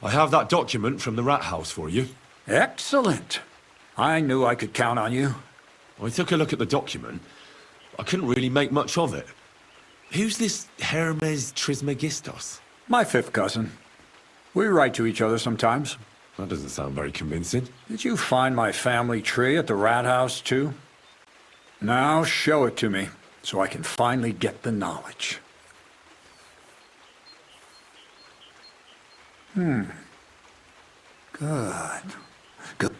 I have that document from the rat house for you. Excellent. I knew I could count on you. I took a look at the document. I couldn't really make much of it. Who's this Hermes Trismegistos? My fifth cousin. We write to each other sometimes. That doesn't sound very convincing. Did you find my family tree at the rat house, too? Now show it to me, so I can finally get the knowledge. Good. Good.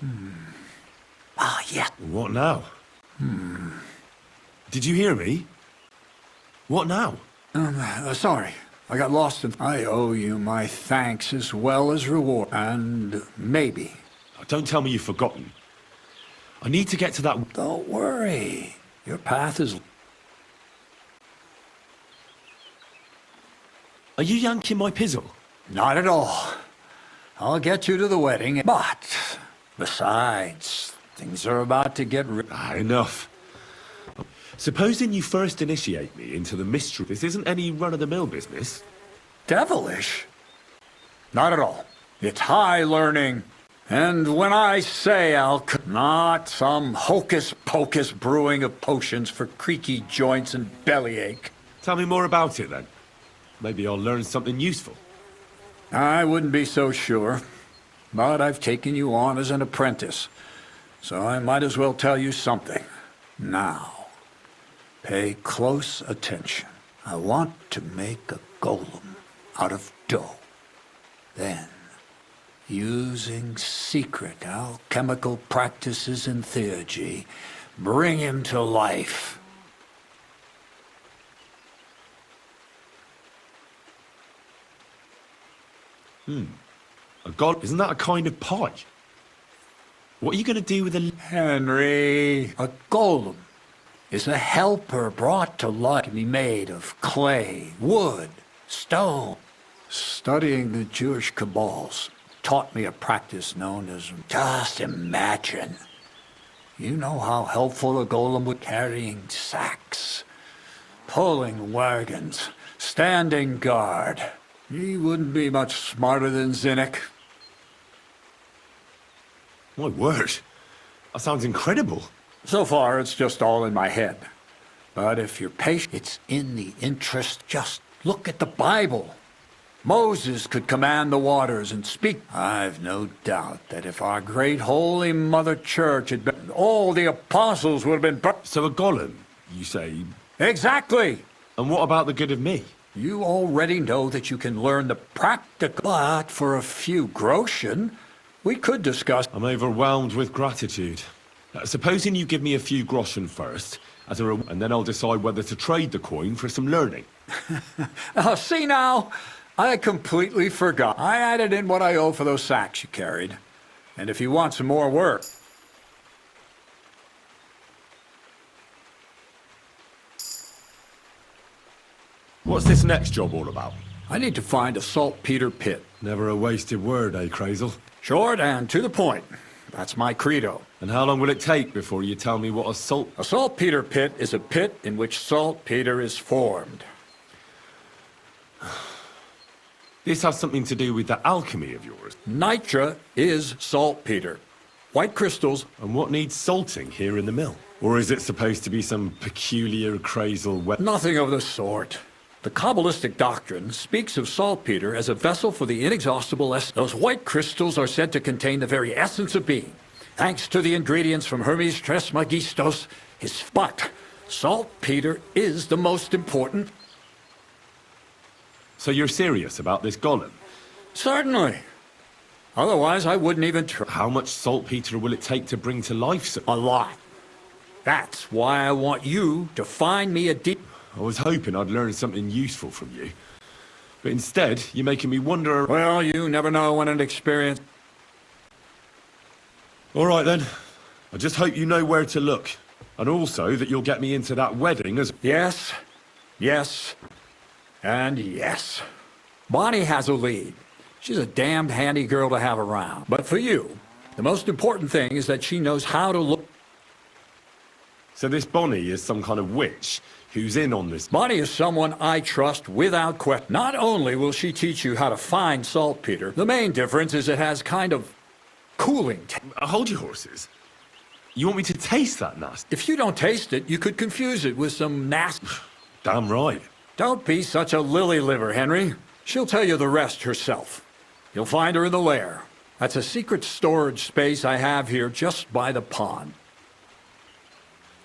Ah, yes. What now? Did you hear me? What now? Sorry. I got lost in... I owe you my thanks as well as reward. And maybe. Don't tell me you've forgotten. I need to get to that... Don't worry. Your path is... Are you yanking my pizzle? Not at all. I'll get you to the wedding, but... Besides, things are about to get... Enough. Supposing you first initiate me into the mystery, this isn't any run-of-the-mill business. Devilish? Not at all. It's high learning. And when I say not some hocus-pocus brewing of potions for creaky joints and bellyache. Tell me more about it, then. Maybe I'll learn something useful. I wouldn't be so sure. But I've taken you on as an apprentice. So I might as well tell you something. Now. Pay close attention. I want to make a golem out of dough. Then, using secret alchemical practices in theurgy, bring him to life. A god? Isn't that a kind of pie? What are you going to do with a... Henry, a golem is a helper brought to life, can be made of clay, wood, stone. Studying the Jewish Kabbals taught me a practice known as... Just imagine. You know how helpful a golem would carrying sacks, pulling wagons, standing guard. He wouldn't be much smarter than Zinnik. My word. That sounds incredible. So far, it's just all in my head. But if you're patient, it's in the interest. Just look at the Bible. Moses could command the waters and speak. I've no doubt that if our great holy Mother Church had been... all the apostles would have been... So a golem, you say? Exactly! And what about the good of me? You already know that you can learn the practical... But for a few groschen, we could discuss... I'm overwhelmed with gratitude. Supposing you give me a few groschen first, and then I'll decide whether to trade the coin for some learning. See now, I completely forgot. I added in what I owe for those sacks you carried. And if you want some more work... What's this next job all about? I need to find a saltpeter pit. Never a wasted word, eh, Crazel? Short and to the point. That's my credo. And how long will it take before you tell me what a A saltpeter pit is a pit in which saltpeter is formed. This has something to do with that alchemy of yours. Nitra is saltpeter. White crystals. And what needs salting here in the mill? Or is it supposed to be some peculiar Crazel Nothing of the sort. The Kabbalistic doctrine speaks of saltpeter as a vessel for the inexhaustible essence. Those white crystals are said to contain the very essence of being. Thanks to the ingredients from Hermes Trismegistos, his... But saltpeter is the most important. So you're serious about this golem? Certainly. Otherwise, I wouldn't even try. How much saltpeter will it take to bring to life A lot. That's why I want you to find me a deep... I was hoping I'd learn something useful from you. But instead, you're making me wonder... Well, you never know when an experience... All right, then. I just hope you know where to look. And also that you'll get me into that wedding as... Yes, yes, and yes. Bonnie has a lead. She's a damned handy girl to have around. But for you, the most important thing is that she knows how to look... So this Bonnie is some kind of witch Who's in on this? Bonnie is someone I trust without question. Not only will she teach you how to find saltpeter, the main difference is it has kind of cooling. Hold your horses. You want me to taste that nasty? If you don't taste it, you could confuse it with some nasty... Damn right. Don't be such a lily liver, Henry. She'll tell you the rest herself. You'll find her in the lair. That's a secret storage space I have here just by the pond.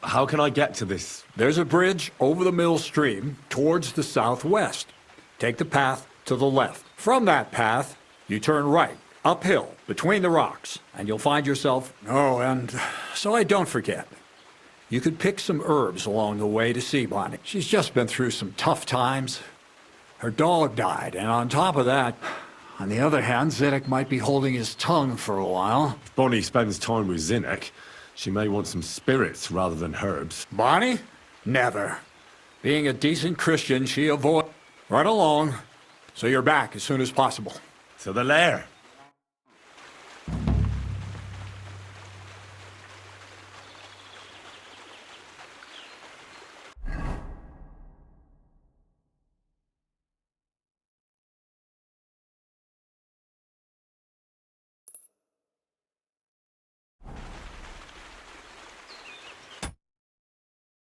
How can I get to this? There's a bridge over the mill stream towards the southwest. Take the path to the left. From that path, you turn right, uphill, between the rocks, and you'll find yourself... Oh, and so I don't forget, you could pick some herbs along the way to see Bonnie. She's just been through some tough times. Her dog died, and on top of that, on the other hand, Zedek might be holding his tongue for a while. If Bonnie spends time with Zinnek, she may want some spirits rather than herbs. Bonnie? Never. Being a decent Christian, she avoid... Right along, so you're back as soon as possible. So the lair.